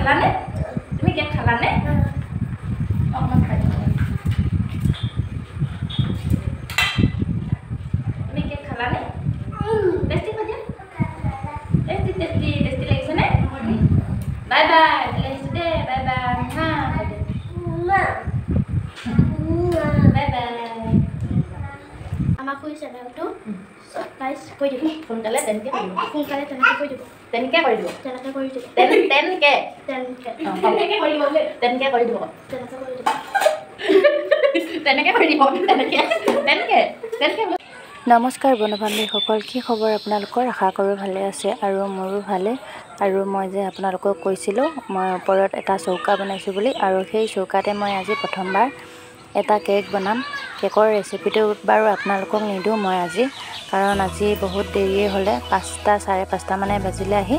খালানে তুমি কেক খালানে অকমান খাই তুমি কেক খালানে টেষ্টি খাইছে টেষ্টি টেষ্টি টেষ্টি লাগিছে নে বাই বাই লাগিছে দে বাই বাই হা বাই বাই আমাক কৈ চেনেলটো সাবস্ক্ৰাইব কৰি দিব সোনকালে তেনেকৈ কৰি দিব সোনকালে তেনেকৈ কৰি দিব তেনেকৈ কৰি দিব তেনেকৈ কৰি দিব তেনেকৈ তেনেকৈ কৰি দিব তেনেকৈ কৰি দিব তেনেকৈ কৰি দিব তেনেকৈ কৰি দিব তেনেকৈ নমস্কাৰ বন্ধু বান্ধৱীসকল, কি খবৰ আপোনালোকৰ? আশা কৰোঁ ভালে আছে আৰু মোৰো ভালে। আৰু মই যে আপোনালোকক কৈছিলোঁ মই ওপৰত এটা চৌকা বনাইছোঁ বুলি, আৰু সেই চৌকাতে মই আজি প্ৰথমবাৰ এটা কেক বনাম। কেকৰ ৰেচিপিটো বাৰু আপোনালোকক নিদিওঁ মই আজি, কাৰণ আজি বহুত দেৰিয়ে হ'লে, 5টা 5:30 মানে বাজিলে আহি,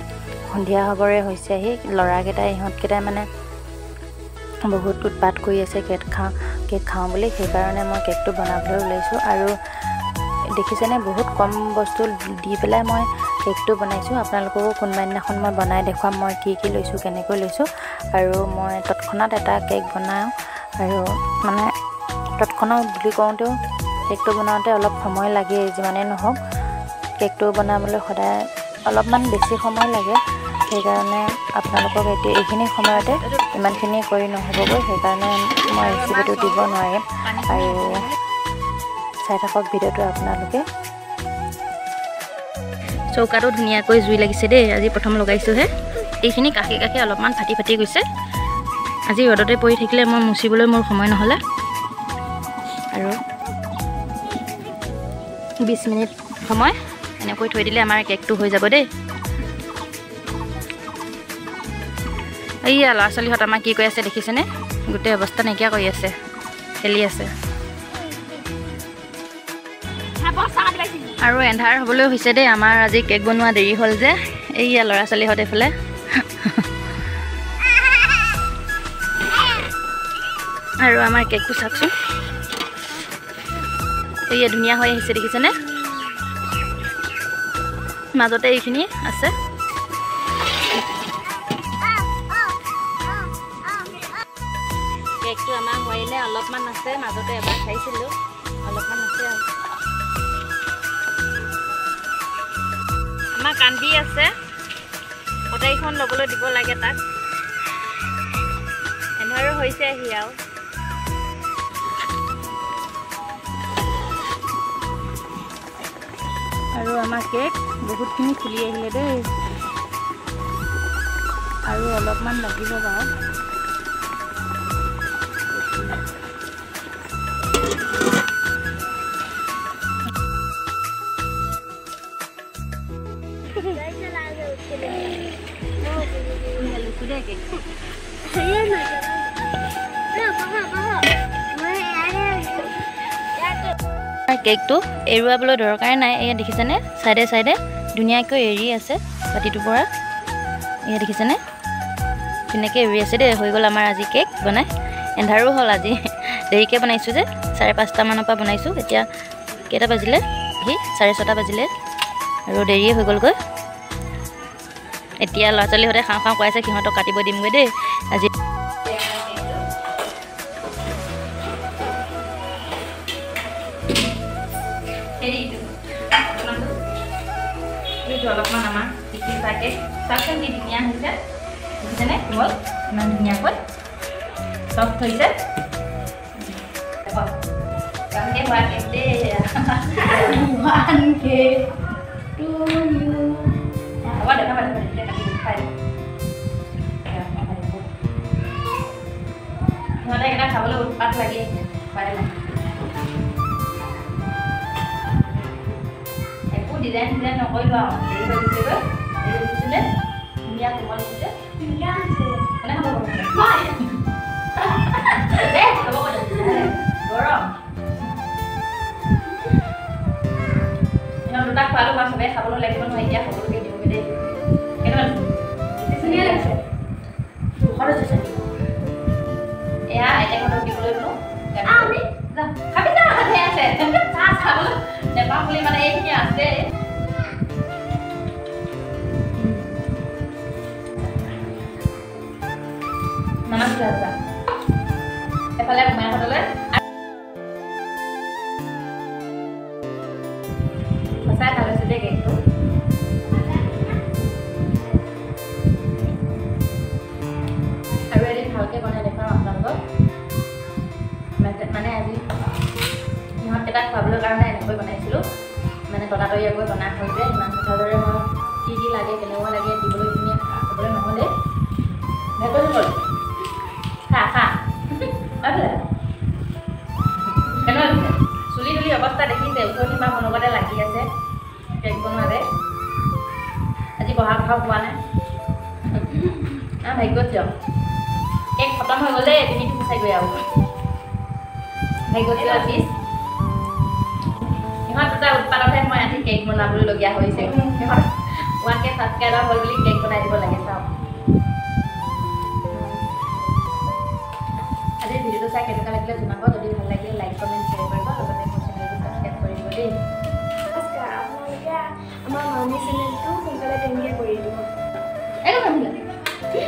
সন্ধিয়া হ'বৰে হৈছে আহি। ল'ৰাকেইটাই ইহঁতকেইটাই মানে বহুত উৎপাত কৰি আছে কেক খাওঁ বুলি, সেইকাৰণে মই কেকটো বনাবলৈ ওলাইছোঁ। আৰু দেখিছেনে বহুত কম বস্তু দি পেলাই মই কেকটো বনাইছোঁ। আপোনালোককো কোনোবা দিনাখন মই বনাই দেখুৱাম মই কি লৈছোঁ, কেনেকৈ লৈছোঁ। আৰু মই তৎক্ষণাত এটা কেক বনাওঁ, আৰু মানে তৎক্ষণাত বুলি কওঁতেও কেকটো বনাওঁতে অলপ সময় লাগে, যিমানেই নহওক কেকটো বনাবলৈ সদায় অলপমান বেছি সময় লাগে। সেইকাৰণে আপোনালোকক এতিয়া এইখিনি সময়তে ইমানখিনি কৰি নহ'বগৈ, সেইকাৰণে মই ৰেচিপিটো দিব নোৱাৰিম। আৰু চাই থাকক ভিডিঅ'টো আপোনালোকে। চৌকাটো ধুনীয়াকৈ জুই লাগিছে দেই, আজি প্ৰথম লগাইছোঁহে। এইখিনি কাষে কাষে অলপমান ফাটি গৈছে। আজি ৰ'দতে পৰি থাকিলে মই মুচিবলৈ মোৰ সময় নহ'লে, আৰু 20 মিনিট সময় এনেকৈ থৈ দিলে আমাৰ কেকটো হৈ যাব দেই। এইয়া ল'ৰা ছোৱালীহঁত আমাৰ কি কৰি আছে দেখিছেনে? গোটেই অৱস্থা নাইকিয়া কৰি আছে, খেলি আছে। আৰু এন্ধাৰ হ'বলৈ হৈছে দেই, আমাৰ আজি কেক বনোৱা দেৰি হ'ল যে। এইয়া ল'ৰা ছোৱালীহঁত এইফালে আৰু আমাৰ কেকটো চাওকচোন, এইয়া ধুনীয়া হৈ আহিছে দেখিছেনে? মাজতে এইখিনি আছে। কেকটো আমাৰ হোৱাইলে অলপমান আছে, মাজতে এবাৰ খাইছিলোঁ, অলপমান আছে আৰু। আমাৰ কান্দি আছে, কটাৰীখন ল'বলৈ দিব লাগে তাক। এন্ধাৰো হৈছে আহি আৰু। আৰু আমাৰ কেক বহুতখিনি ফুলি আহিলে দেই, আৰু অলপমান লাগিব বাৰু। কেকটো এৰুৱাবলৈ দৰকাৰ নাই, এয়া দেখিছেনে? চাইডে চাইডে ধুনীয়াকৈ এৰি আছে বাতিটোৰ পৰা, এয়া দেখিছেনে? ধুনীয়াকৈ এৰি আছে দেই। হৈ গ'ল আমাৰ আজি কেক বনাই। এন্ধাৰো হ'ল আজি, দেৰিকৈ বনাইছোঁ যে, 5:30 মানৰ পৰা বনাইছোঁ। এতিয়া কেইটা বাজিলে? 6:30 বাজিলে, আৰু দেৰিয়ে হৈ গ'লগৈ। এতিয়া ল'ৰা ছোৱালীহঁতে খাওঁ কৈ আছে, সিহঁতক কাটিব দিমগৈ দেই আজি। অলপমান আমাৰ টিকি চাকে চাওকচোন কি ধুনীয়া হৈছে, দেখিছেনে? কোমল ইমান ধুনীয়াকৈ চফ্ট হৈছে। সিহঁতে এটা খাবলৈ উৎপাত লাগি আছে, পাৰে নাই ডিজাইন নকৰিবা আৰু। দেৰি হৈ গৈছেগৈ, দেৰি হৈছিলে, ধুনীয়া কোমল হৈছে, ধুনীয়া হৈছে। মানে খাব গৰম ইহঁত দুটা খোৱালো বা চবেই খাবলৈ লাগিব নহয়। এতিয়া সকলোকে দিওঁগৈ দেই। কেনেকুৱা ধুনীয়া লাগিছে, এয়া আইতাহঁতক দিবলৈ বোলো। খাবি না আছে চাহ খাবলৈ নেপাম বুলি মানে এইখিনি আছে। নানা কি আছে এফালে ঘুমাই হতলে সঁচাই ভাল হৈছে দেই কেকটো আৰু এদিন ভালকৈ বনাই দেখুৱাম আপোনালোকক মানে আজি সিহঁতকেইটাক খুৱাবলৈ কাৰণে এনেকৈ বনাইছিলোঁ মানে ততাতৈয়াকৈ বনাই হ'ল যে ইমান ভালদৰে মই কি লাগে কেনেকুৱা লাগে দিবলৈ এইখিনি খাবলৈ নহ'লে ভেকলি হ'ল খা খা কেনেকুৱা চুলি তুলি অৱস্থা দেখিছে উঠনি বা মনতে লাগি আছে কেক বনোৱাতে আজি বহা কথা হোৱা নাই ভাগ্যত দিয়ক কেক খতম হৈ গ'লে তুমি চাইগৈ আৰু ভাগ্যত দিয়ক পিছ সিহঁত দুটা উৎপাদনহে মই আজি কেক বনাবলগীয়া হৈছে সিহঁত 1K ছাবস্ক্ৰাইবাৰ হ'ল বুলি কেক বনাই দিব লাগে চাওক আজি ভিডিঅ'টো চাই কেনেকুৱা লাগিলে জনাব যদি ভাল লাগিলে লাইক কমেণ্ট শ্বেয়াৰ কৰিব লগতে মোৰ চেনেলটো ছাবস্ক্ৰাইব কৰি দিব দেই নমস্কাৰ আপোনালোকে আমাৰ মামী চেনেলটো সোনকালে তেনেকৈ কৰি দিব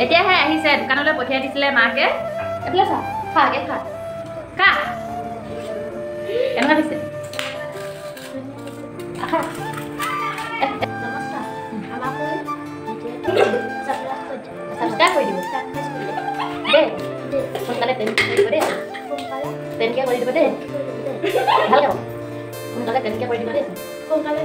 এতিয়াহে আহিছে দোকানলৈ পঠিয়াই দিছিলে মাকে এইফালে চা খা কেক খা খা কেনেকুৱা দিছে নমস্কাৰ আমাক ছাবস্ক্ৰাইব কৰি দিব দেই সোনকালে তেনেকৈ কৰি দিব দেই তেনেকৈ কৰি দিব দেই ভালকৈ সোনকালে তেনেকৈ কৰি দিব দেই সোনকালে